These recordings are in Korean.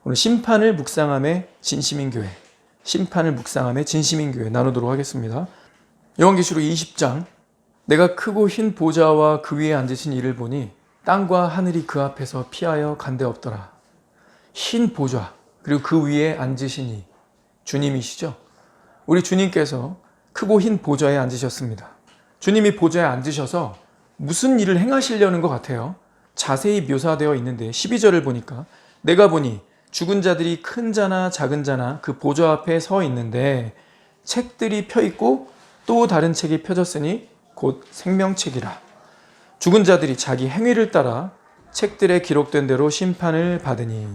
오늘 심판을 묵상함의 진심인 교회, 심판을 묵상함의 진심인 교회 나누도록 하겠습니다. 요한계시록 20장, 내가 크고 흰 보좌와 그 위에 앉으신 이를 보니 땅과 하늘이 그 앞에서 피하여 간데 없더라. 흰 보좌, 그리고 그 위에 앉으신 이, 주님이시죠. 우리 주님께서 크고 흰 보좌에 앉으셨습니다. 주님이 보좌에 앉으셔서 무슨 일을 행하시려는 것 같아요. 자세히 묘사되어 있는데 12절을 보니까 내가 보니 죽은 자들이 큰 자나 작은 자나 그 보좌 앞에 서 있는데 책들이 펴 있고 또 다른 책이 펴졌으니 곧 생명책이라. 죽은 자들이 자기 행위를 따라 책들에 기록된 대로 심판을 받으니.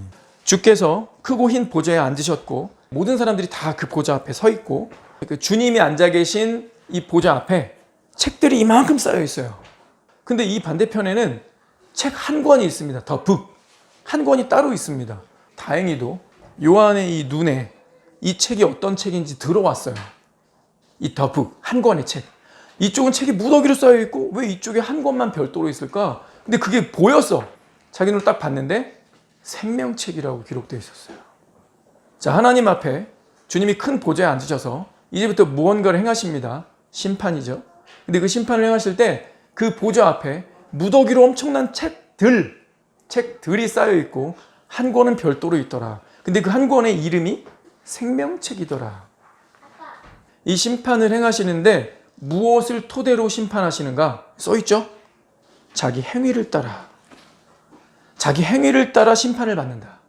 주께서 크고 흰 보좌에 앉으셨고 모든 사람들이 다 그 보좌 앞에 서 있고 그 주님이 앉아 계신 이 보좌 앞에 책들이 이만큼 쌓여 있어요. 근데 이 반대편에는 책 한 권이 있습니다. 더 북. 한 권이 따로 있습니다. 다행히도 요한의 이 눈에 이 책이 어떤 책인지 들어왔어요. 이 더 북, 한 권의 책. 이쪽은 책이 무더기로 쌓여 있고 왜 이쪽에 한 권만 별도로 있을까? 근데 그게 보였어. 자기 눈을 딱 봤는데 생명책이라고 기록되어 있었어요. 자, 하나님 앞에 주님이 큰 보좌에 앉으셔서 이제부터 무언가를 행하십니다. 심판이죠. 근데 그 심판을 행하실 때 그 보좌 앞에 무더기로 엄청난 책들이 쌓여 있고 한 권은 별도로 있더라. 근데 그 한 권의 이름이 생명책이더라. 이 심판을 행하시는데 무엇을 토대로 심판하시는가? 써있죠? 자기 행위를 따라. 자기 행위를 따라 심판을 받는다.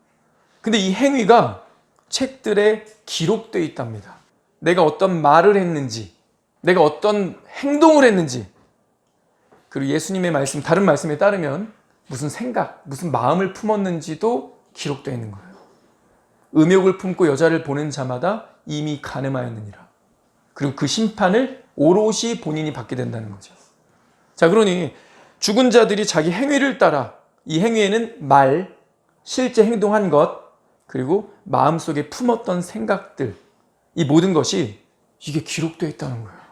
근데 이 행위가 책들에 기록되어 있답니다. 내가 어떤 말을 했는지, 내가 어떤 행동을 했는지, 그리고 예수님의 말씀, 다른 말씀에 따르면 무슨 생각, 무슨 마음을 품었는지도 기록되어 있는 거예요. 음욕을 품고 여자를 보는 자마다 이미 간음하였느니라. 그리고 그 심판을 오롯이 본인이 받게 된다는 거죠. 자, 그러니 죽은 자들이 자기 행위를 따라, 이 행위에는 말, 실제 행동한 것, 그리고 마음속에 품었던 생각들, 이 모든 것이 이게 기록되어 있다는 거예요.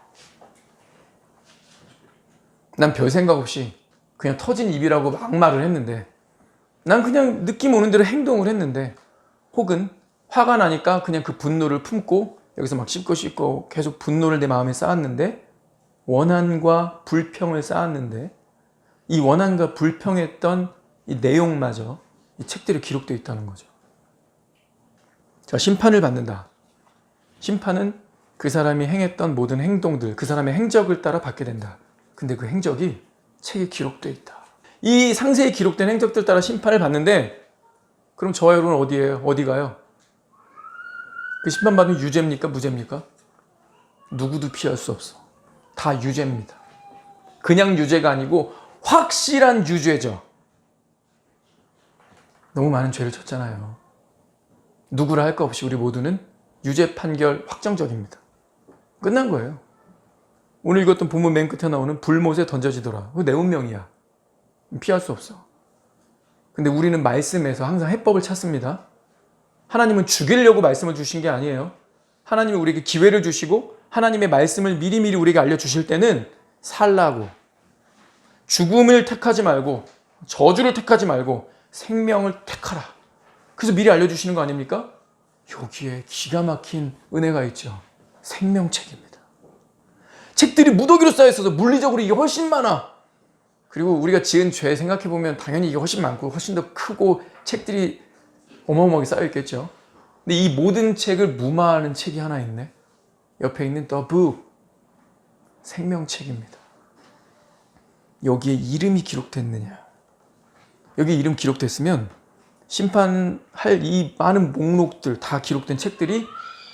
난 별 생각 없이 그냥 터진 입이라고 막 말을 했는데, 난 그냥 느낌 오는 대로 행동을 했는데, 혹은 화가 나니까 그냥 그 분노를 품고 여기서 막 씹고 계속 분노를 내 마음에 쌓았는데, 원한과 불평을 쌓았는데 이 원한과 불평했던 이 내용마저 이 책들에 기록되어 있다는 거죠. 자, 심판을 받는다. 심판은 그 사람이 행했던 모든 행동들, 그 사람의 행적을 따라 받게 된다. 근데 그 행적이 책에 기록되어 있다. 이 상세히 기록된 행적들 따라 심판을 받는데, 그럼 저와 여러분은 어디예요? 어디 가요? 그 심판받으면 유죄입니까? 무죄입니까? 누구도 피할 수 없어. 다 유죄입니다. 그냥 유죄가 아니고 확실한 유죄죠. 너무 많은 죄를 졌잖아요. 누구라 할 것 없이 우리 모두는 유죄 판결 확정적입니다. 끝난 거예요. 오늘 읽었던 본문 맨 끝에 나오는 불못에 던져지더라. 그거 내 운명이야. 피할 수 없어. 근데 우리는 말씀에서 항상 해법을 찾습니다. 하나님은 죽이려고 말씀을 주신 게 아니에요. 하나님은 우리에게 기회를 주시고 하나님의 말씀을 미리미리 우리에게 알려주실 때는 살라고, 죽음을 택하지 말고, 저주를 택하지 말고 생명을 택하라. 그래서 미리 알려주시는 거 아닙니까? 여기에 기가 막힌 은혜가 있죠. 생명책입니다. 책들이 무더기로 쌓여있어서 물리적으로 이게 훨씬 많아. 그리고 우리가 지은 죄 생각해보면 당연히 이게 훨씬 많고 훨씬 더 크고 책들이 어마어마하게 쌓여있겠죠. 근데 이 모든 책을 무마하는 책이 하나 있네. 옆에 있는 The Book, 생명책입니다. 여기에 이름이 기록됐느냐. 여기 이름 기록됐으면 심판할 이 많은 목록들, 다 기록된 책들이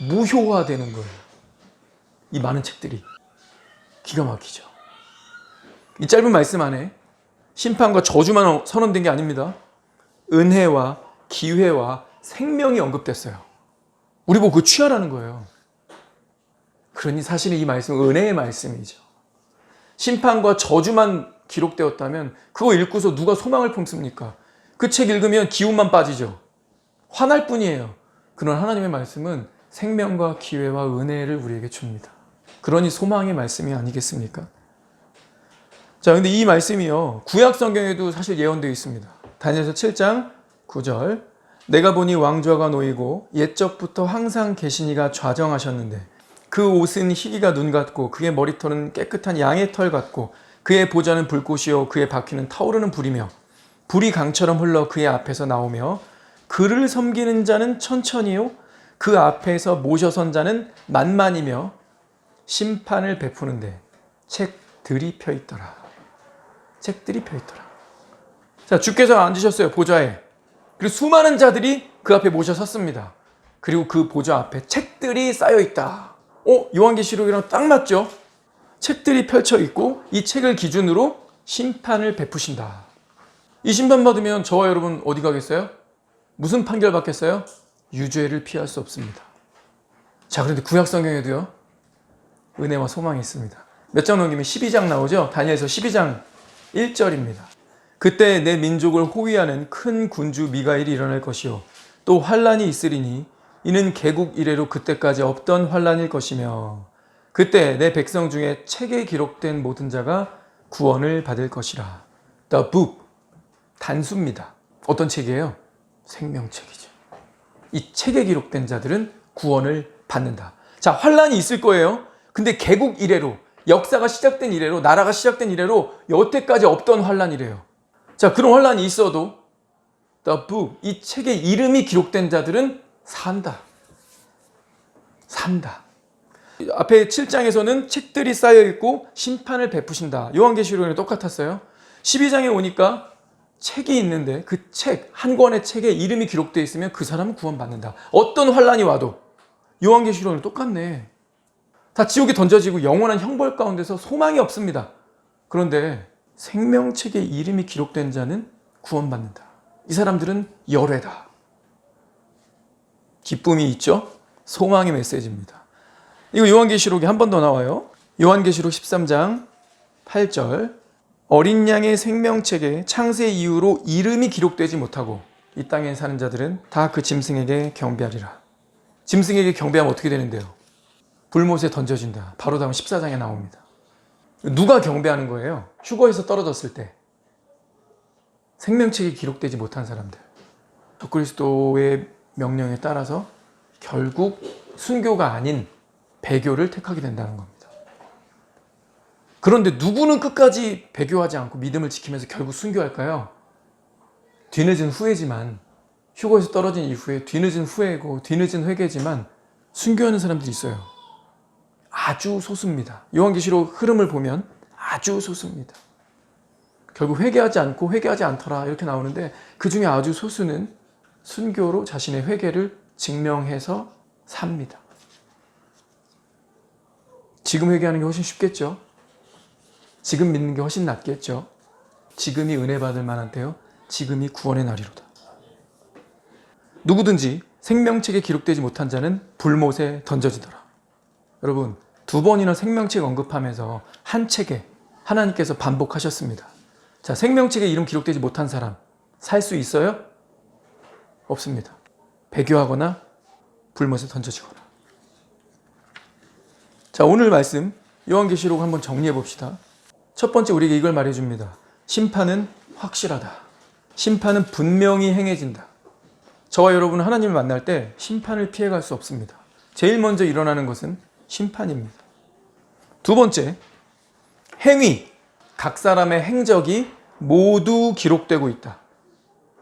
무효화되는 거예요. 이 많은 책들이. 기가 막히죠. 이 짧은 말씀 안에 심판과 저주만 선언된 게 아닙니다. 은혜와 기회와 생명이 언급됐어요. 우리 보고 그거 취하라는 거예요. 그러니 사실은 이 말씀은 은혜의 말씀이죠. 심판과 저주만 기록되었다면 그거 읽고서 누가 소망을 품습니까? 그 책 읽으면 기운만 빠지죠. 화날 뿐이에요. 그런 하나님의 말씀은 생명과 기회와 은혜를 우리에게 줍니다. 그러니 소망의 말씀이 아니겠습니까? 자, 근데 이 말씀이요, 구약 성경에도 사실 예언되어 있습니다. 다니엘서 7장 9절, 내가 보니 왕좌가 놓이고 옛적부터 항상 계시니가 좌정하셨는데 그 옷은 희기가 눈 같고 그의 머리털은 깨끗한 양의 털 같고 그의 보좌는 불꽃이요 그의 바퀴는 타오르는 불이며 불이 강처럼 흘러 그의 앞에서 나오며 그를 섬기는 자는 천천히요 그 앞에서 모셔선 자는 만만이며 심판을 베푸는데 책들이 펴있더라. 책들이 펴있더라. 자, 주께서 앉으셨어요, 보좌에. 그리고 수많은 자들이 그 앞에 모셔 섰습니다. 그리고 그 보좌 앞에 책들이 쌓여있다. 요한계시록이랑 딱 맞죠? 책들이 펼쳐 있고 이 책을 기준으로 심판을 베푸신다. 이 심판 받으면 저와 여러분 어디 가겠어요? 무슨 판결 받겠어요? 유죄를 피할 수 없습니다. 자, 그런데 구약 성경에도요, 은혜와 소망이 있습니다. 몇 장 넘기면 12장 나오죠? 다니엘서 12장 1절입니다. 그때 내 민족을 호위하는 큰 군주 미가엘이 일어날 것이요 또 환란이 있으리니 이는 개국 이래로 그때까지 없던 환란일 것이며 그때 내 백성 중에 책에 기록된 모든 자가 구원을 받을 것이라. The book, 단수입니다. 어떤 책이에요? 생명책이죠. 이 책에 기록된 자들은 구원을 받는다. 자, 환란이 있을 거예요. 근데 개국 이래로, 역사가 시작된 이래로, 나라가 시작된 이래로 여태까지 없던 환란이래요. 자, 그런 환란이 있어도 The book, 이 책에 이름이 기록된 자들은 산다. 산다. 앞에 7장에서는 책들이 쌓여있고 심판을 베푸신다. 요한계시록에는 똑같았어요. 12장에 오니까 책이 있는데 그 책, 한 권의 책에 이름이 기록되어 있으면 그 사람은 구원받는다. 어떤 환란이 와도. 요한계시록은 똑같네. 다 지옥에 던져지고 영원한 형벌 가운데서 소망이 없습니다. 그런데 생명책에 이름이 기록된 자는 구원받는다. 이 사람들은 열애다. 기쁨이 있죠? 소망의 메시지입니다. 이거 요한계시록에 한 번 더 나와요. 요한계시록 13장 8절. 어린 양의 생명책에 창세 이후로 이름이 기록되지 못하고 이 땅에 사는 자들은 다 그 짐승에게 경배하리라. 짐승에게 경배하면 어떻게 되는데요? 불못에 던져진다. 바로 다음 14장에 나옵니다. 누가 경배하는 거예요? 휴거에서 떨어졌을 때. 생명책에 기록되지 못한 사람들. 적그리스도의 명령에 따라서 결국 순교가 아닌 배교를 택하게 된다는 겁니다. 그런데 누구는 끝까지 배교하지 않고 믿음을 지키면서 결국 순교할까요? 뒤늦은 후회지만, 휴거에서 떨어진 이후에 뒤늦은 후회고 뒤늦은 회개지만 순교하는 사람들이 있어요. 아주 소수입니다. 요한계시록 흐름을 보면 아주 소수입니다. 결국 회개하지 않고 회개하지 않더라 이렇게 나오는데 그 중에 아주 소수는 순교로 자신의 회개를 증명해서 삽니다. 지금 회개하는 게 훨씬 쉽겠죠? 지금 믿는 게 훨씬 낫겠죠? 지금이 은혜 받을 만한 때요. 지금이 구원의 날이로다. 누구든지 생명책에 기록되지 못한 자는 불못에 던져지더라. 여러분, 2번이나 생명책 언급하면서 한 책에 하나님께서 반복하셨습니다. 자, 생명책에 이름 기록되지 못한 사람 살 수 있어요? 없습니다. 배교하거나 불못에 던져지거나. 자, 오늘 말씀 요한계시록 한번 정리해 봅시다. 첫 번째 우리에게 이걸 말해줍니다. 심판은 확실하다. 심판은 분명히 행해진다. 저와 여러분은 하나님을 만날 때 심판을 피해갈 수 없습니다. 제일 먼저 일어나는 것은 심판입니다. 두 번째, 행위, 각 사람의 행적이 모두 기록되고 있다.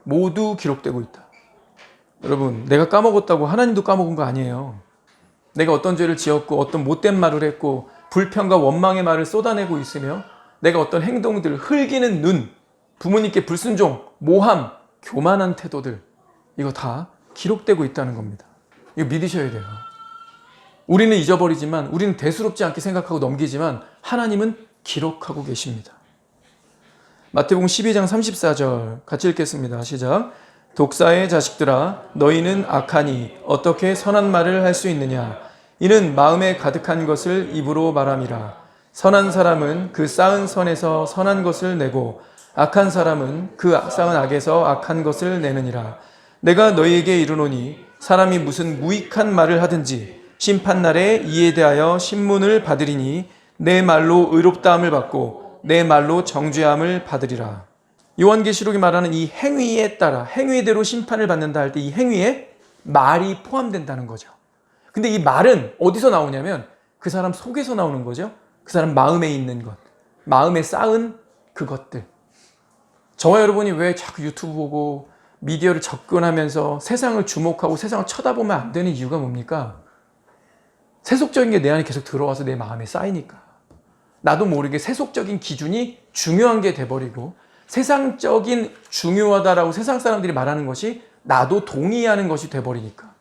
모두 기록되고 있다. 여러분, 내가 까먹었다고 하나님도 까먹은 거 아니에요. 내가 어떤 죄를 지었고 어떤 못된 말을 했고 불평과 원망의 말을 쏟아내고 있으며 내가 어떤 행동들, 흘기는 눈, 부모님께 불순종, 모함, 교만한 태도들, 이거 다 기록되고 있다는 겁니다. 이거 믿으셔야 돼요. 우리는 잊어버리지만, 우리는 대수롭지 않게 생각하고 넘기지만 하나님은 기록하고 계십니다. 마태복음 12장 34절 같이 읽겠습니다. 시작. 독사의 자식들아, 너희는 악하니 어떻게 선한 말을 할 수 있느냐? 이는 마음에 가득한 것을 입으로 말함이라. 선한 사람은 그 쌓은 선에서 선한 것을 내고 악한 사람은 그 쌓은 악에서 악한 것을 내느니라. 내가 너희에게 이르노니 사람이 무슨 무익한 말을 하든지 심판날에 이에 대하여 신문을 받으리니 내 말로 의롭다함을 받고 내 말로 정죄함을 받으리라. 요한계시록이 말하는 이 행위에 따라 행위대로 심판을 받는다 할 때 이 행위에 말이 포함된다는 거죠. 근데 이 말은 어디서 나오냐면 그 사람 속에서 나오는 거죠. 그 사람 마음에 있는 것, 마음에 쌓은 그것들. 저와 여러분이 왜 자꾸 유튜브 보고 미디어를 접근하면서 세상을 주목하고 세상을 쳐다보면 안 되는 이유가 뭡니까? 세속적인 게 내 안에 계속 들어와서 내 마음에 쌓이니까. 나도 모르게 세속적인 기준이 중요한 게 돼버리고 세상적인 중요하다라고 세상 사람들이 말하는 것이 나도 동의하는 것이 돼버리니까.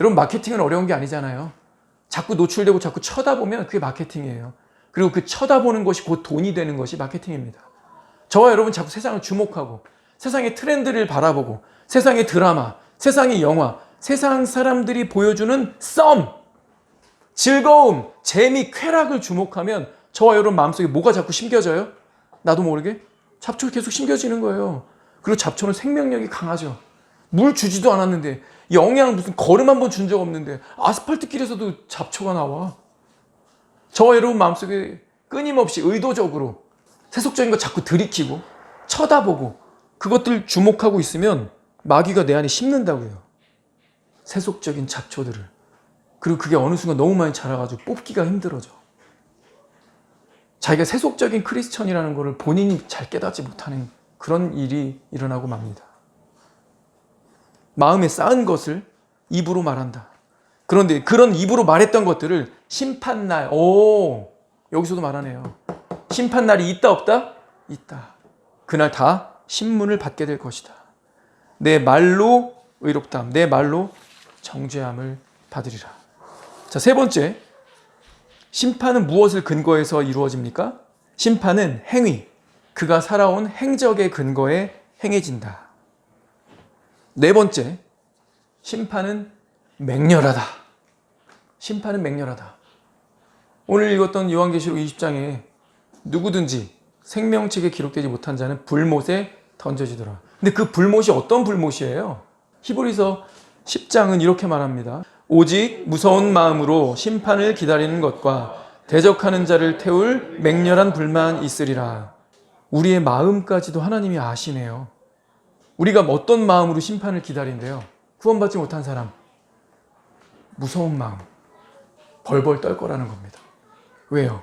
여러분, 마케팅은 어려운 게 아니잖아요. 자꾸 노출되고 자꾸 쳐다보면 그게 마케팅이에요. 그리고 그 쳐다보는 것이 곧 돈이 되는 것이 마케팅입니다. 저와 여러분 자꾸 세상을 주목하고 세상의 트렌드를 바라보고 세상의 드라마, 세상의 영화, 세상 사람들이 보여주는 썸, 즐거움, 재미, 쾌락을 주목하면 저와 여러분 마음속에 뭐가 자꾸 심겨져요? 나도 모르게 잡초가 계속 심겨지는 거예요. 그리고 잡초는 생명력이 강하죠. 물 주지도 않았는데, 영양 무슨 걸음 한 번 준 적 없는데 아스팔트 길에서도 잡초가 나와. 저와 여러분 마음속에 끊임없이 의도적으로 세속적인 거 자꾸 들이키고 쳐다보고 그것들 주목하고 있으면 마귀가 내 안에 심는다고요. 세속적인 잡초들을. 그리고 그게 어느 순간 너무 많이 자라가지고 뽑기가 힘들어져. 자기가 세속적인 크리스천이라는 것을 본인이 잘 깨닫지 못하는 그런 일이 일어나고 맙니다. 마음에 쌓은 것을 입으로 말한다. 그런데 그런 입으로 말했던 것들을 심판날, 여기서도 말하네요. 심판날이 있다 없다? 있다. 그날 다 신문을 받게 될 것이다. 내 말로 의롭다함, 내 말로 정죄함을 받으리라. 자, 세 번째, 심판은 무엇을 근거해서 이루어집니까? 심판은 행위, 그가 살아온 행적의 근거에 행해진다. 네 번째, 심판은 맹렬하다. 심판은 맹렬하다. 오늘 읽었던 요한계시록 20장에 누구든지 생명책에 기록되지 못한 자는 불못에 던져지더라. 근데 그 불못이 어떤 불못이에요? 히브리서 10장은 이렇게 말합니다. 오직 무서운 마음으로 심판을 기다리는 것과 대적하는 자를 태울 맹렬한 불만 있으리라. 우리의 마음까지도 하나님이 아시네요. 우리가 어떤 마음으로 심판을 기다린대요? 구원받지 못한 사람, 무서운 마음, 벌벌 떨 거라는 겁니다. 왜요?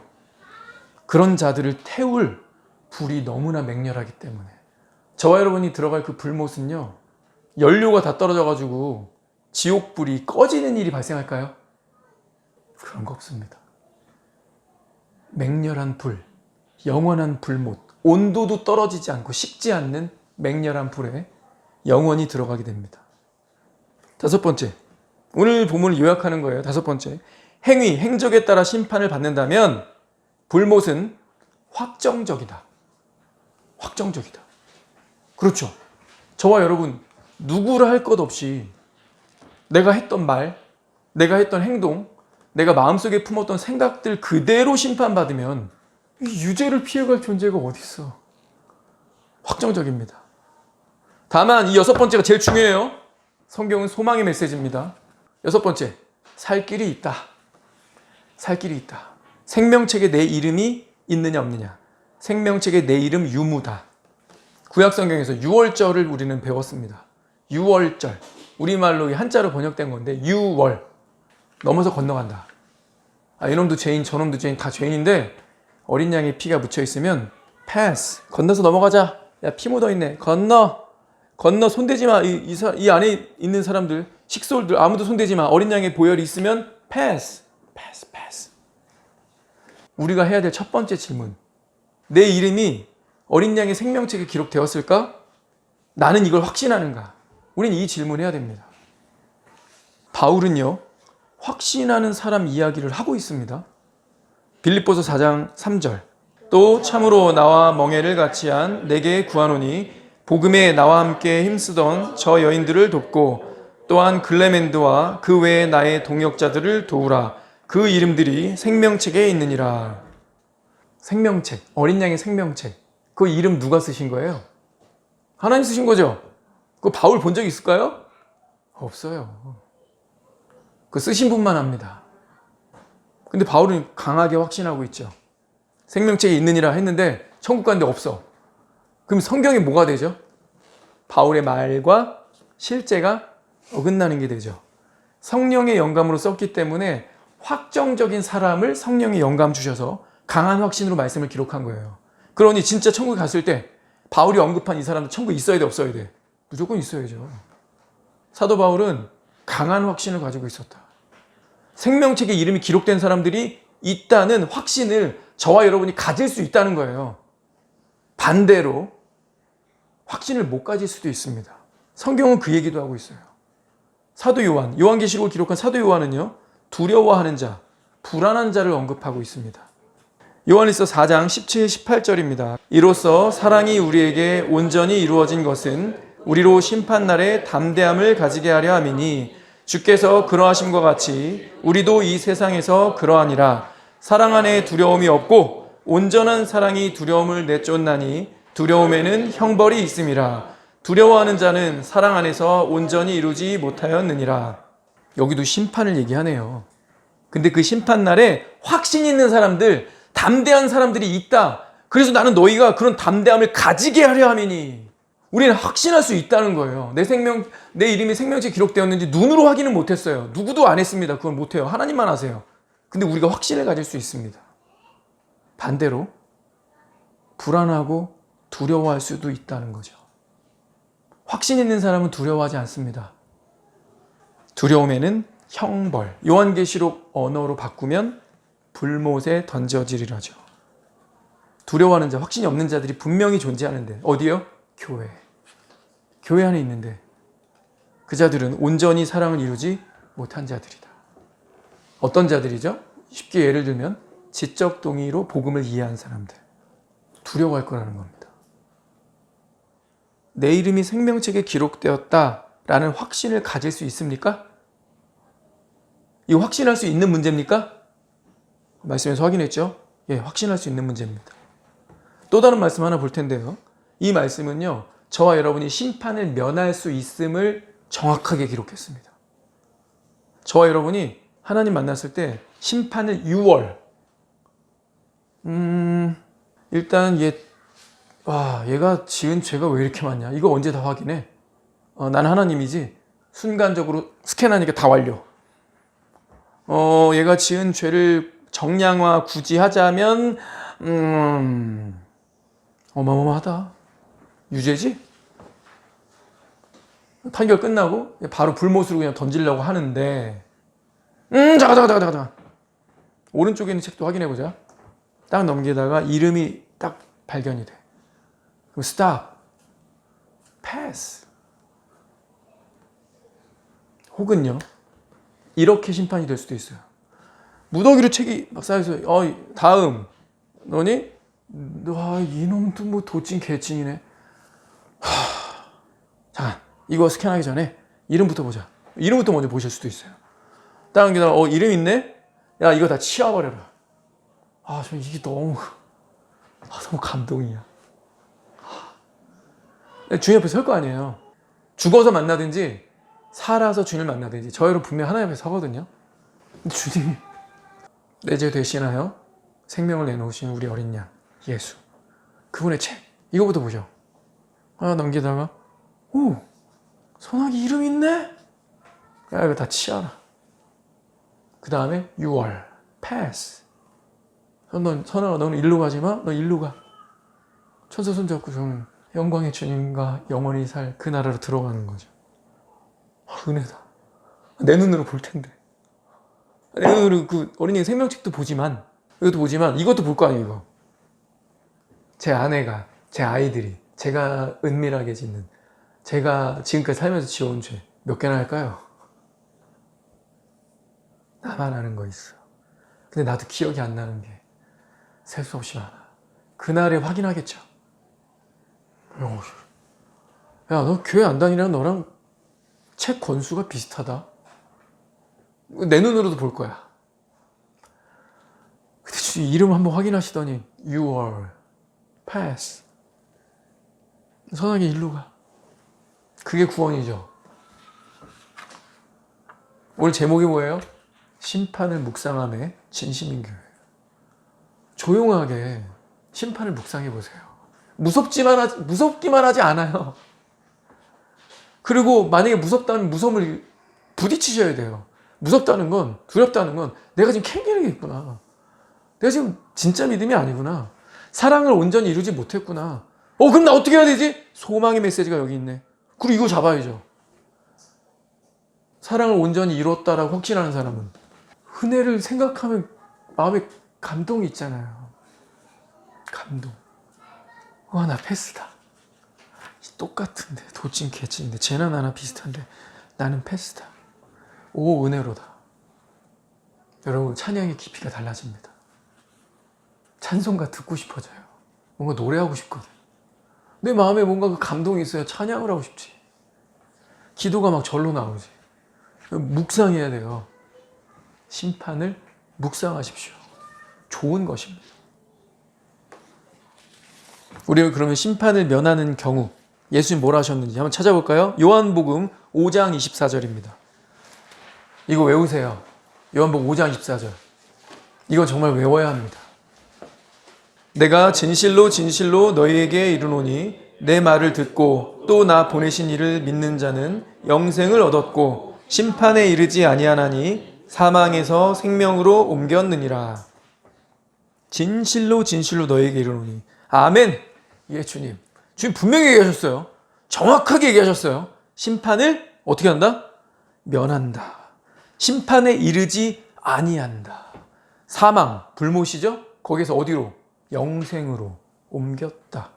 그런 자들을 태울 불이 너무나 맹렬하기 때문에. 저와 여러분이 들어갈 그 불못은요, 연료가 다 떨어져가지고 지옥불이 꺼지는 일이 발생할까요? 그런 거 없습니다. 맹렬한 불, 영원한 불못, 온도도 떨어지지 않고 식지 않는 맹렬한 불에 영원히 들어가게 됩니다. 다섯 번째, 오늘 본문을 요약하는 거예요. 다섯 번째, 행위, 행적에 따라 심판을 받는다면 불못은 확정적이다. 확정적이다. 그렇죠. 저와 여러분 누구를 할 것 없이 내가 했던 말, 내가 했던 행동, 내가 마음속에 품었던 생각들 그대로 심판받으면 유죄를 피해갈 존재가 어디 있어. 확정적입니다. 다만 이 여섯 번째가 제일 중요해요. 성경은 소망의 메시지입니다. 여섯 번째, 살 길이 있다. 살 길이 있다. 생명책에 내 이름이 있느냐 없느냐. 생명책에 내 이름 유무다. 구약 성경에서 유월절을 우리는 배웠습니다. 유월절. 우리말로 한자로 번역된 건데 유월. 넘어서 건너간다. 이놈도 죄인 저놈도 죄인 다 죄인인데 어린 양의 피가 묻혀 있으면 pass. 건너서 넘어가자. 야, 피 묻어 있네. 건너 손대지 마. 이 안에 있는 사람들, 식솔들 아무도 손대지 마. 어린 양의 보혈이 있으면 pass. 우리가 해야 될 첫 번째 질문. 내 이름이 어린 양의 생명책에 기록되었을까? 나는 이걸 확신하는가? 우리는 이 질문을 해야 됩니다. 바울은요, 확신하는 사람 이야기를 하고 있습니다. 빌립보서 4장 3절. 또 참으로 나와 멍에를 같이 한 내게 구하노니 복음에 나와 함께 힘쓰던 저 여인들을 돕고 또한 글레멘드와 그 외에 나의 동역자들을 도우라. 그 이름들이 생명책에 있느니라. 생명책, 어린 양의 생명책. 그 이름 누가 쓰신 거예요? 하나님 쓰신 거죠? 그 바울 본 적 있을까요? 없어요. 그 쓰신 분만 합니다. 근데 바울은 강하게 확신하고 있죠. 생명책에 있느니라 했는데 천국 갔는데 없어. 그럼 성경이 뭐가 되죠? 바울의 말과 실제가 어긋나는 게 되죠. 성령의 영감으로 썼기 때문에 확정적인 사람을 성령의 영감 주셔서 강한 확신으로 말씀을 기록한 거예요. 그러니 진짜 천국에 갔을 때 바울이 언급한 이 사람도 천국에 있어야 돼, 없어야 돼? 무조건 있어야죠. 사도 바울은 강한 확신을 가지고 있었다. 생명책에 이름이 기록된 사람들이 있다는 확신을 저와 여러분이 가질 수 있다는 거예요. 반대로 확신을 못 가질 수도 있습니다. 성경은 그 얘기도 하고 있어요. 사도 요한, 요한계시록을 기록한 사도 요한은요, 두려워하는 자, 불안한 자를 언급하고 있습니다. 요한일서 4장 17, 18절입니다. 이로써 사랑이 우리에게 온전히 이루어진 것은 우리로 심판날에 담대함을 가지게 하려 함이니 주께서 그러하심과 같이 우리도 이 세상에서 그러하니라. 사랑 안에 두려움이 없고 온전한 사랑이 두려움을 내쫓나니 두려움에는 형벌이 있음이라. 두려워하는 자는 사랑 안에서 온전히 이루지 못하였느니라. 여기도 심판을 얘기하네요. 근데 그 심판날에 확신 있는 사람들, 담대한 사람들이 있다. 그래서 나는 너희가 그런 담대함을 가지게 하려 함이니, 우리는 확신할 수 있다는 거예요. 내 이름이 생명책에 기록되었는지 눈으로 확인은 못했어요. 누구도 안 했습니다. 그건 못해요. 하나님만 하세요. 근데 우리가 확신을 가질 수 있습니다. 반대로 불안하고 두려워할 수도 있다는 거죠. 확신 있는 사람은 두려워하지 않습니다. 두려움에는 형벌. 요한계시록 언어로 바꾸면 불못에 던져지리라죠. 두려워하는 자, 확신이 없는 자들이 분명히 존재하는데 어디요? 교회. 교회 안에 있는데 그 자들은 온전히 사랑을 이루지 못한 자들이다. 어떤 자들이죠? 쉽게 예를 들면 지적 동의로 복음을 이해한 사람들. 두려워할 거라는 겁니다. 내 이름이 생명책에 기록되었다라는 확신을 가질 수 있습니까? 이 확신할 수 있는 문제입니까? 말씀에서 확인했죠? 예, 확신할 수 있는 문제입니다. 또 다른 말씀 하나 볼 텐데요. 이 말씀은요, 저와 여러분이 심판을 면할 수 있음을 정확하게 기록했습니다. 저와 여러분이 하나님 만났을 때 심판을 6월. 일단 얘가 지은 죄가 왜 이렇게 많냐? 이거 언제 다 확인해? 나는 하나님이지. 순간적으로 스캔하니까 다 완료. 얘가 지은 죄를 정량화 굳이 하자면 어마어마하다. 유죄지? 판결 끝나고 바로 불못으로 그냥 던지려고 하는데 잠깐. 오른쪽에 있는 책도 확인해보자. 딱 넘기다가 이름이 딱 발견이 돼. 그럼 stop, pass. 혹은요, 이렇게 심판이 될 수도 있어요. 무더기로 책이 막 쌓여서 다음 너니? 이놈도 뭐 도찐 개찐이네. 잠깐, 이거 스캔하기 전에 이름부터 보자. 이름부터 먼저 보실 수도 있어요. 다른 게 이름 있네? 야, 이거 다 치워버려라. 저 이게 너무 감동이야. 주님 앞에 설 거 아니에요. 죽어서 만나든지 살아서 주님을 만나든지 저 여러분 분명 하나님 앞에 서거든요. 근데 주님이 내 죄 대신하여 생명을 내놓으신 우리 어린 양 예수, 그분의 책, 이거부터 보죠. 넘기다가 선악이 이름 있네? 야, 이거 다 치워라. 그 다음에 6월 pass. 선악아, 너는 일로 가지 마. 너 일로 가. 천사 손잡고 저는 영광의 주님과 영원히 살 그 나라로 들어가는 거죠. 은혜다. 내 눈으로 볼 텐데. 내 눈으로 그 어린이 생명책도 보지만, 이것도 볼 거 아니에요, 이거. 제 아내가, 제 아이들이, 제가 은밀하게 짓는, 제가 지금까지 살면서 지어온 죄 몇 개나 할까요? 나만 아는 거 있어. 근데 나도 기억이 안 나는 게 셀 수 없이 많아. 그날에 확인하겠죠. 야, 너 교회 안 다니랑 너랑 책 권수가 비슷하다. 내 눈으로도 볼 거야. 근데 주님 이름 한번 확인하시더니 6월 pass. 선하게 일로 가. 그게 구원이죠. 오늘 제목이 뭐예요? 심판을 묵상함에 진심인 교회. 조용하게 심판을 묵상해 보세요. 무섭기만 하지 않아요. 그리고 만약에 무섭다면 무서움을 부딪히셔야 돼요. 무섭다는 건, 두렵다는 건 내가 지금 캥기는 게 있구나. 내가 지금 진짜 믿음이 아니구나. 사랑을 온전히 이루지 못했구나. 그럼 나 어떻게 해야 되지? 소망의 메시지가 여기 있네. 그리고 이거 잡아야죠. 사랑을 온전히 이뤘다라고 확신하는 사람은 은혜를 생각하면 마음에 감동이 있잖아요. 감동. 와, 나 패스다. 똑같은데, 도찐 개찐인데, 쟤나 나나 비슷한데 나는 패스다. 오, 은혜로다. 여러분, 찬양의 깊이가 달라집니다. 찬송가 듣고 싶어져요. 뭔가 노래하고 싶거든. 내 마음에 뭔가 그 감동이 있어야 찬양을 하고 싶지. 기도가 막 절로 나오지. 묵상해야 돼요. 심판을 묵상하십시오. 좋은 것입니다. 우리는 그러면 심판을 면하는 경우 예수님 뭐라 하셨는지 한번 찾아볼까요? 요한복음 5장 24절입니다. 이거 외우세요. 요한복음 5장 24절. 이거 정말 외워야 합니다. 내가 진실로 진실로 너희에게 이르노니 내 말을 듣고 또 나 보내신 이를 믿는 자는 영생을 얻었고 심판에 이르지 아니하나니 사망에서 생명으로 옮겼느니라. 진실로 진실로 너희에게 이르노니. 아멘. 예, 주님. 주님 분명히 얘기하셨어요. 정확하게 얘기하셨어요. 심판을 어떻게 한다? 면한다. 심판에 이르지 아니한다. 사망, 불못이죠? 거기서 어디로? 영생으로 옮겼다.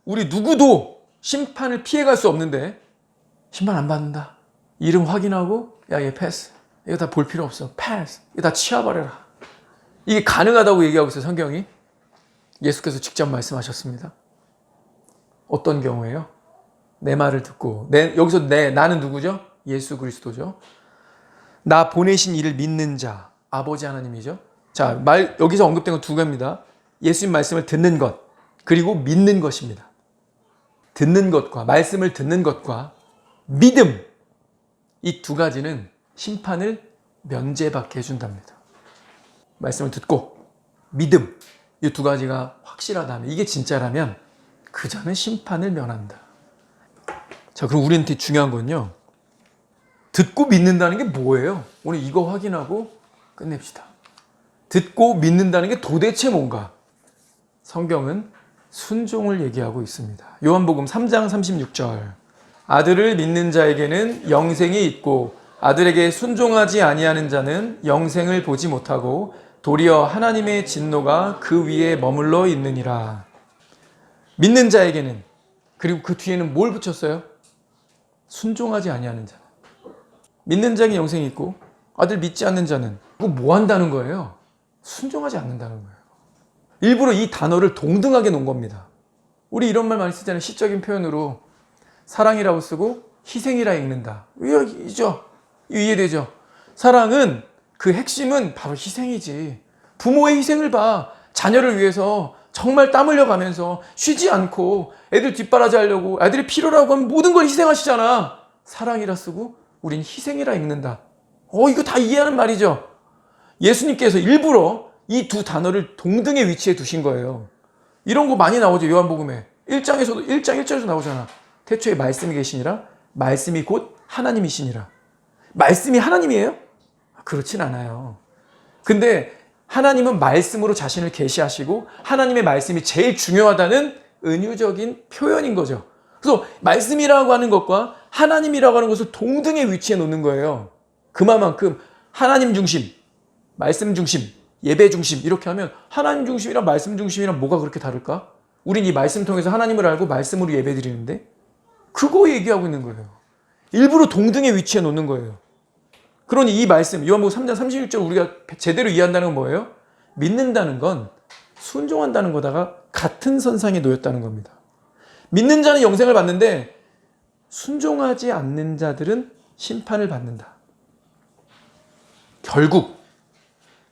우리 누구도 심판을 피해갈 수 없는데 심판 안 받는다. 이름 확인하고 야, 얘 패스. 이거 다 볼 필요 없어. 패스. 이거 다 치워버려라. 이게 가능하다고 얘기하고 있어요, 성경이. 예수께서 직접 말씀하셨습니다. 어떤 경우에요? 내 말을 듣고 여기서 나는 누구죠? 예수 그리스도죠. 나 보내신 이를 믿는 자, 아버지 하나님이죠. 자, 여기서 언급된 건 두 가지입니다. 예수님 말씀을 듣는 것, 그리고 믿는 것입니다. 듣는 것과 말씀을 듣는 것과 믿음, 이 두 가지는 심판을 면제받게 해준답니다. 말씀을 듣고 믿음, 이 두 가지가 확실하다면, 이게 진짜라면 그 자는 심판을 면한다. 자, 그럼 우리한테 중요한 건요, 듣고 믿는다는 게 뭐예요? 오늘 이거 확인하고 끝냅시다. 듣고 믿는다는 게 도대체 뭔가? 성경은 순종을 얘기하고 있습니다. 요한복음 3장 36절. 아들을 믿는 자에게는 영생이 있고 아들에게 순종하지 아니하는 자는 영생을 보지 못하고 도리어 하나님의 진노가 그 위에 머물러 있느니라. 믿는 자에게는, 그리고 그 뒤에는 뭘 붙였어요? 순종하지 아니하는 자. 믿는 자에게 영생이 있고 아들 믿지 않는 자는 그거 뭐 한다는 거예요? 순종하지 않는다는 거예요. 일부러 이 단어를 동등하게 놓은 겁니다. 우리 이런 말 많이 쓰잖아요. 시적인 표현으로 사랑이라고 쓰고 희생이라 읽는다. 이해되죠? 사랑은 그 핵심은 바로 희생이지. 부모의 희생을 봐. 자녀를 위해서 정말 땀 흘려가면서 쉬지 않고 애들 뒷바라지 하려고 애들이 필요라고 하면 모든 걸 희생하시잖아. 사랑이라 쓰고 우린 희생이라 읽는다. 이거 다 이해하는 말이죠. 예수님께서 일부러 이 두 단어를 동등의 위치에 두신 거예요. 이런 거 많이 나오죠. 요한복음에 1장에서도 1장 1절에서 나오잖아. 태초에 말씀이 계시니라 말씀이 곧 하나님이시니라. 말씀이 하나님이에요? 그렇진 않아요. 근데 하나님은 말씀으로 자신을 계시하시고 하나님의 말씀이 제일 중요하다는 은유적인 표현인 거죠. 그래서 말씀이라고 하는 것과 하나님이라고 하는 것을 동등의 위치에 놓는 거예요. 그만큼 하나님 중심, 말씀 중심, 예배 중심 이렇게 하면 하나님 중심이랑 말씀 중심이랑 뭐가 그렇게 다를까? 우린 이 말씀 통해서 하나님을 알고 말씀으로 예배 드리는데 그거 얘기하고 있는 거예요. 일부러 동등의 위치에 놓는 거예요. 그러니 이 말씀, 요한복음 3장 36절 우리가 제대로 이해한다는 건 뭐예요? 믿는다는 건 순종한다는 거다가 같은 선상에 놓였다는 겁니다. 믿는 자는 영생을 받는데 순종하지 않는 자들은 심판을 받는다. 결국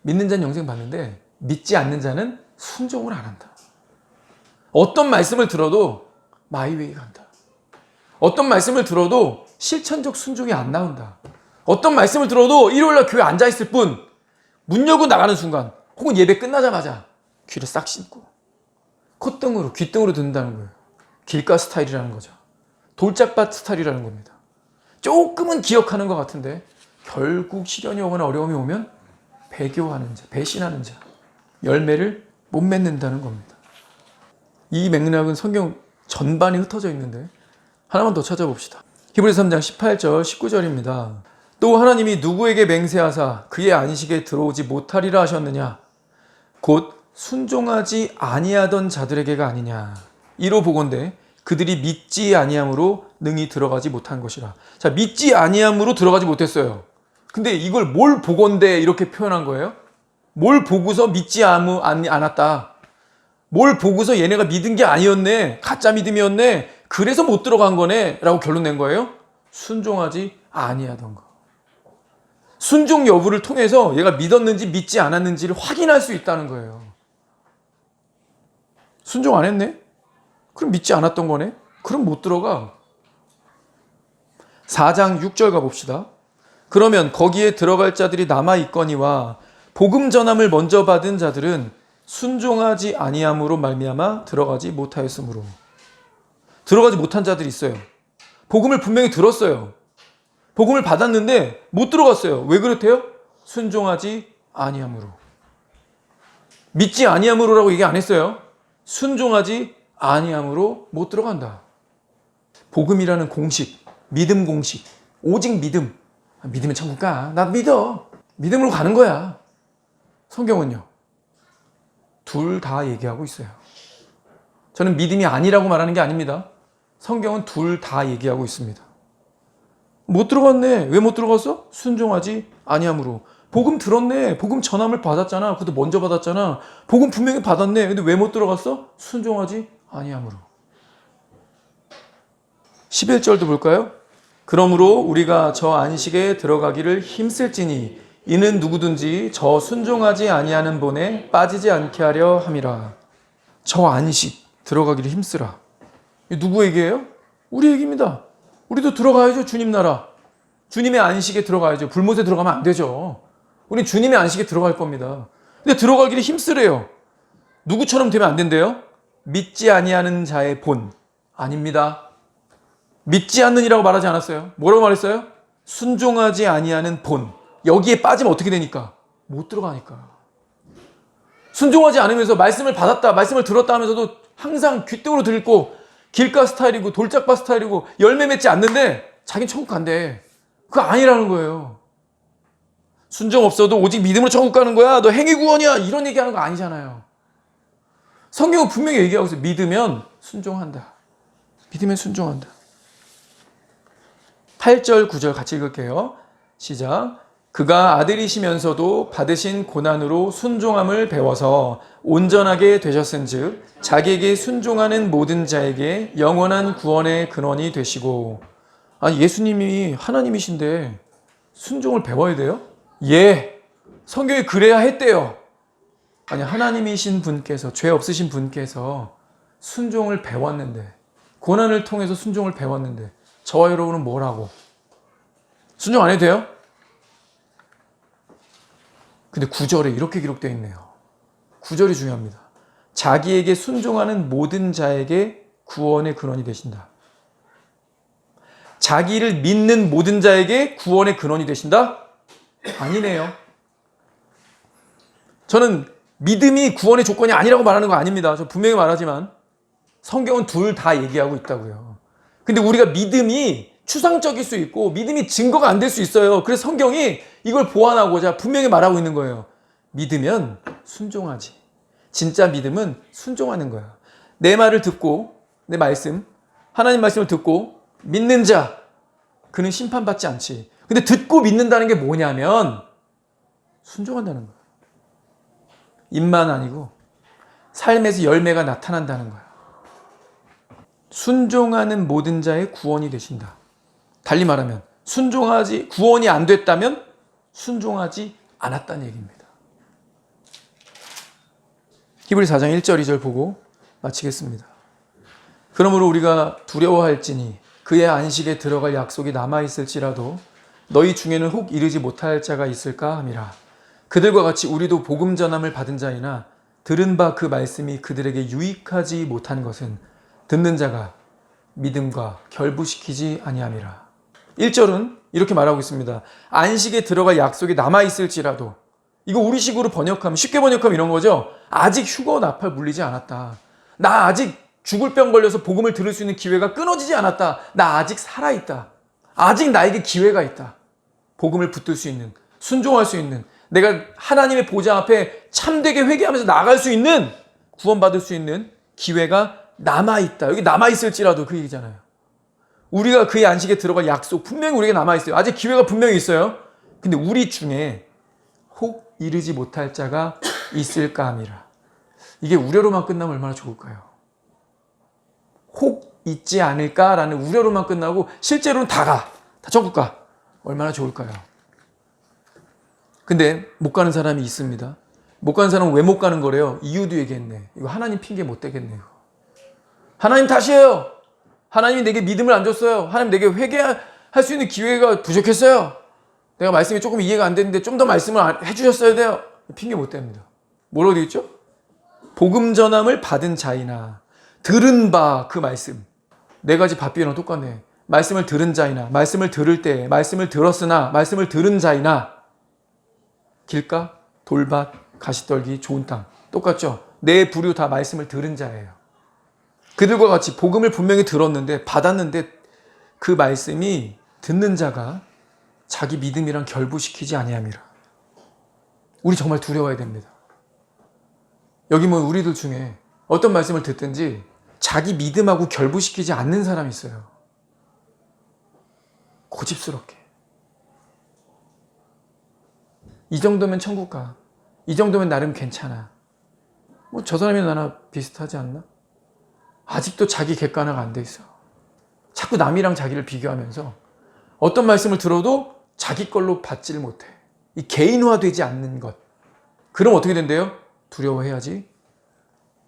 믿는 자는 영생 받는데 믿지 않는 자는 순종을 안 한다. 어떤 말씀을 들어도 마이웨이 간다. 어떤 말씀을 들어도 실천적 순종이 안 나온다. 어떤 말씀을 들어도 일요일날 교회 앉아있을 뿐 문 열고 나가는 순간 혹은 예배 끝나자마자 귀를 싹 씻고 콧등으로 귓등으로 듣는다는 거예요. 길가 스타일이라는 거죠. 돌짝밭 스타일이라는 겁니다. 조금은 기억하는 것 같은데 결국 시련이 오거나 어려움이 오면 배교하는 자, 배신하는 자, 열매를 못 맺는다는 겁니다. 이 맥락은 성경 전반에 흩어져 있는데 하나만 더 찾아봅시다. 히브리서 3장 18절 19절입니다. 또 하나님이 누구에게 맹세하사 그의 안식에 들어오지 못하리라 하셨느냐? 곧 순종하지 아니하던 자들에게가 아니냐. 이로 보건대 그들이 믿지 아니함으로 능히 들어가지 못한 것이라. 자, 믿지 아니함으로 들어가지 못했어요. 근데 이걸 뭘 보건대 이렇게 표현한 거예요? 뭘 보고서 믿지 않았다. 뭘 보고서 얘네가 믿은 게 아니었네. 가짜 믿음이었네. 그래서 못 들어간 거네. 라고 결론 낸 거예요. 순종하지 아니하던 거. 순종 여부를 통해서 얘가 믿었는지 믿지 않았는지를 확인할 수 있다는 거예요. 순종 안 했네? 그럼 믿지 않았던 거네? 그럼 못 들어가. 4장 6절 가봅시다. 그러면 거기에 들어갈 자들이 남아있거니와 복음 전함을 먼저 받은 자들은 순종하지 아니함으로 말미암아 들어가지 못하였으므로. 들어가지 못한 자들이 있어요. 복음을 분명히 들었어요. 복음을 받았는데 못 들어갔어요. 왜 그렇대요? 순종하지 아니함으로. 믿지 아니함으로라고 얘기 안 했어요. 순종하지 아니함으로 못 들어간다. 복음이라는 공식, 믿음 공식, 오직 믿음. 믿으면 천국 가. 나 믿어. 믿음으로 가는 거야. 성경은요, 둘 다 얘기하고 있어요. 저는 믿음이 아니라고 말하는 게 아닙니다. 성경은 둘 다 얘기하고 있습니다. 못 들어갔네. 왜 못 들어갔어? 순종하지 아니함으로. 복음 들었네. 복음 전함을 받았잖아. 그것도 먼저 받았잖아. 복음 분명히 받았네. 근데 왜 못 들어갔어? 순종하지 아니함으로. 11절도 볼까요? 그러므로 우리가 저 안식에 들어가기를 힘쓸지니 이는 누구든지 저 순종하지 아니하는 본에 빠지지 않게 하려 함이라. 저 안식 들어가기를 힘쓰라. 누구 얘기예요? 우리 얘기입니다. 우리도 들어가야죠. 주님 나라. 주님의 안식에 들어가야죠. 불못에 들어가면 안 되죠. 우리 주님의 안식에 들어갈 겁니다. 근데 들어가기를 힘쓰래요. 누구처럼 되면 안 된대요? 믿지 아니하는 자의 본. 아닙니다. 믿지 않는이라고 말하지 않았어요. 뭐라고 말했어요? 순종하지 아니하는 본. 여기에 빠지면 어떻게 되니까? 못 들어가니까. 순종하지 않으면서 말씀을 받았다, 말씀을 들었다 하면서도 항상 귓등으로 듣고 길가 스타일이고 돌짝밭 스타일이고 열매 맺지 않는데 자기는 천국 간대. 그거 아니라는 거예요. 순종 없어도 오직 믿음으로 천국 가는 거야. 너 행위 구원이야. 이런 얘기하는 거 아니잖아요. 성경은 분명히 얘기하고 있어요. 믿으면 순종한다. 믿으면 순종한다. 8절, 9절 같이 읽을게요. 시작. 그가 아들이시면서도 받으신 고난으로 순종함을 배워서 온전하게 되셨은즉 자기에게 순종하는 모든 자에게 영원한 구원의 근원이 되시고. 아니, 예수님이 하나님이신데 순종을 배워야 돼요? 예, 성경이 그래야 했대요. 아니, 하나님이신 분께서, 죄 없으신 분께서 순종을 배웠는데, 고난을 통해서 순종을 배웠는데 저와 여러분은 뭐라고? 순종 안 해도 돼요? 근데 9절에 이렇게 기록되어 있네요. 9절이 중요합니다. 자기에게 순종하는 모든 자에게 구원의 근원이 되신다. 자기를 믿는 모든 자에게 구원의 근원이 되신다? 아니네요. 저는 믿음이 구원의 조건이 아니라고 말하는 거 아닙니다. 저 분명히 말하지만 성경은 둘 다 얘기하고 있다고요. 근데 우리가 믿음이 추상적일 수 있고 믿음이 증거가 안 될 수 있어요. 그래서 성경이 이걸 보완하고자 분명히 말하고 있는 거예요. 믿으면 순종하지. 진짜 믿음은 순종하는 거야. 내 말을 듣고, 내 말씀, 하나님 말씀을 듣고 믿는 자, 그는 심판받지 않지. 근데 듣고 믿는다는 게 뭐냐면 순종한다는 거야. 입만 아니고 삶에서 열매가 나타난다는 거야. 순종하는 모든 자의 구원이 되신다. 달리 말하면 구원이 안 됐다면 순종하지 않았다는 얘기입니다. 히브리서 4장 1절 2절 보고 마치겠습니다. 그러므로 우리가 두려워할지니 그의 안식에 들어갈 약속이 남아있을지라도 너희 중에는 혹 이르지 못할 자가 있을까 함이라. 그들과 같이 우리도 복음 전함을 받은 자이나 들은 바 그 말씀이 그들에게 유익하지 못한 것은 듣는 자가 믿음과 결부시키지 아니함이라. 1절은 이렇게 말하고 있습니다. 안식에 들어갈 약속이 남아있을지라도, 이거 우리식으로 번역하면, 쉽게 번역하면 이런 거죠. 아직 휴거 나팔 물리지 않았다. 나 아직 죽을 병 걸려서 복음을 들을 수 있는 기회가 끊어지지 않았다. 나 아직 살아있다. 아직 나에게 기회가 있다. 복음을 붙들 수 있는, 순종할 수 있는, 내가 하나님의 보좌 앞에 참되게 회개하면서 나아갈 수 있는, 구원받을 수 있는 기회가 남아있다. 여기 남아있을지라도 그 얘기잖아요. 우리가 그의 안식에 들어갈 약속 분명히 우리에게 남아있어요. 아직 기회가 분명히 있어요. 근데 우리 중에 혹 이르지 못할 자가 있을까 함이라. 이게 우려로만 끝나면 얼마나 좋을까요? 혹 있지 않을까라는 우려로만 끝나고 실제로는 다 전국 가. 얼마나 좋을까요? 근데 못 가는 사람이 있습니다. 못 가는 사람은 왜 못 가는 거래요? 이유도 얘기했네. 이거 하나님 핑계 못 대겠네요. 하나님 탓이에요. 하나님이 내게 믿음을 안 줬어요. 하나님 내게 회개할 수 있는 기회가 부족했어요. 내가 말씀이 조금 이해가 안 되는데 좀 더 말씀을 해주셨어야 돼요. 핑계 못 댑니다. 뭐라고 되어 있죠? 복음 전함을 받은 자이나 들은 바 그 말씀. 네 가지 바비랑 똑같네. 말씀을 들은 자이나, 말씀을 들을 때, 말씀을 들었으나, 말씀을 들은 자이나, 길가, 돌밭, 가시떨기, 좋은 땅. 똑같죠? 네 부류 다 말씀을 들은 자예요. 그들과 같이 복음을 분명히 들었는데, 받았는데 그 말씀이 듣는 자가 자기 믿음이랑 결부시키지 아니함이라. 우리 정말 두려워야 됩니다. 여기 뭐 우리들 중에 어떤 말씀을 듣든지 자기 믿음하고 결부시키지 않는 사람이 있어요. 고집스럽게. 이 정도면 천국 가. 이 정도면 나름 괜찮아. 뭐 저 사람이 나나 비슷하지 않나? 아직도 자기 객관화가 안 돼 있어. 자꾸 남이랑 자기를 비교하면서 어떤 말씀을 들어도 자기 걸로 받지를 못해. 이 개인화되지 않는 것. 그럼 어떻게 된대요? 두려워해야지.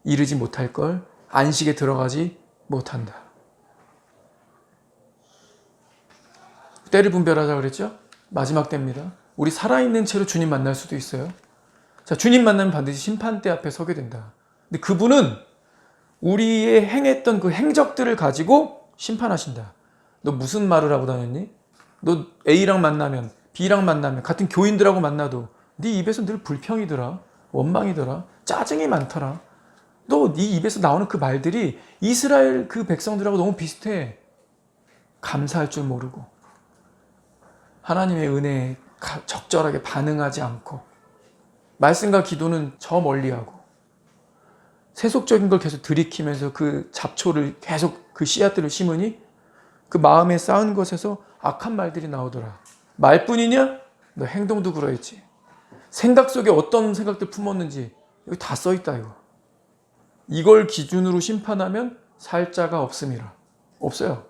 이르지 못할 걸 안식에 들어가지 못한다. 때를 분별하자 그랬죠? 마지막 때입니다. 우리 살아있는 채로 주님 만날 수도 있어요. 자, 주님 만나면 반드시 심판대 앞에 서게 된다. 근데 그분은 우리의 행했던 그 행적들을 가지고 심판하신다. 너 무슨 말을 하고 다녔니? 너 A랑 만나면, B랑 만나면, 같은 교인들하고 만나도 네 입에서 늘 불평이더라. 원망이더라. 짜증이 많더라. 너 네 입에서 나오는 그 말들이 이스라엘 그 백성들하고 너무 비슷해. 감사할 줄 모르고 하나님의 은혜에 적절하게 반응하지 않고 말씀과 기도는 저 멀리하고 세속적인 걸 계속 들이키면서 그 잡초를 계속 그 씨앗들을 심으니 그 마음에 쌓은 것에서 악한 말들이 나오더라. 말뿐이냐? 너 행동도 그러했지. 생각 속에 어떤 생각들 품었는지 여기 다 써있다 이거. 이걸 기준으로 심판하면 살 자가 없음이라. 없어요.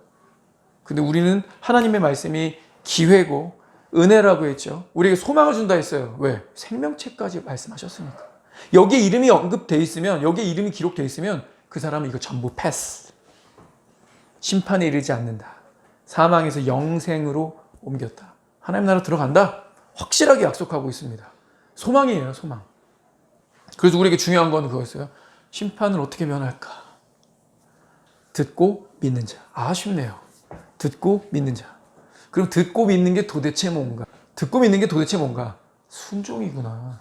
근데 우리는 하나님의 말씀이 기회고 은혜라고 했죠. 우리에게 소망을 준다 했어요. 왜? 생명책까지 말씀하셨으니까. 여기에 이름이 언급되어 있으면, 여기에 이름이 기록되어 있으면 그 사람은 이거 전부 패스. 심판에 이르지 않는다. 사망에서 영생으로 옮겼다. 하나님 나라 들어간다. 확실하게 약속하고 있습니다. 소망이에요, 소망. 그래서 우리에게 중요한 건 그거였어요. 심판을 어떻게 면할까? 듣고 믿는 자. 아쉽네요. 듣고 믿는 자. 그럼 듣고 믿는 게 도대체 뭔가? 듣고 믿는 게 도대체 뭔가? 순종이구나.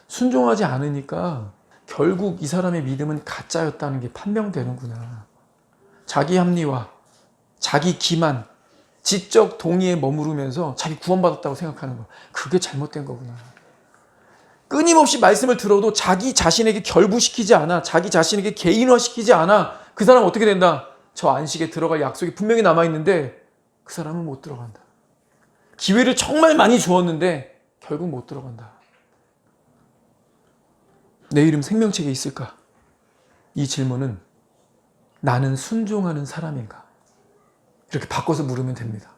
순종하지 않으니까 결국 이 사람의 믿음은 가짜였다는 게 판명되는구나. 자기 합리화, 자기 기만, 지적 동의에 머무르면서 자기 구원받았다고 생각하는 거. 그게 잘못된 거구나. 끊임없이 말씀을 들어도 자기 자신에게 결부시키지 않아, 자기 자신에게 개인화시키지 않아. 그 사람은 어떻게 된다? 저 안식에 들어갈 약속이 분명히 남아있는데 그 사람은 못 들어간다. 기회를 정말 많이 주었는데 결국 못 들어간다. 내 이름 생명책에 있을까? 이 질문은 나는 순종하는 사람인가? 이렇게 바꿔서 물으면 됩니다.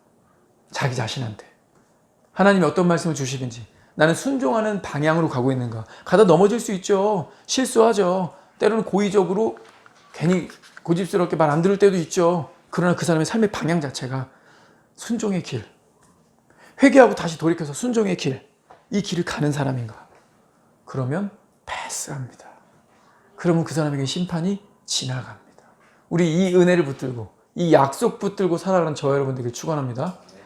자기 자신한테. 하나님이 어떤 말씀을 주시든지 나는 순종하는 방향으로 가고 있는가? 가다 넘어질 수 있죠. 실수하죠. 때로는 고의적으로 괜히 고집스럽게 말 안 들을 때도 있죠. 그러나 그 사람의 삶의 방향 자체가 순종의 길. 회개하고 다시 돌이켜서 순종의 길. 이 길을 가는 사람인가? 그러면 패스. 패스합니다. 그러면 그 사람에게 심판이 지나갑니다. 우리 이 은혜를 붙들고 이 약속 붙들고 살아가는 저와 여러분들에게 축원합니다.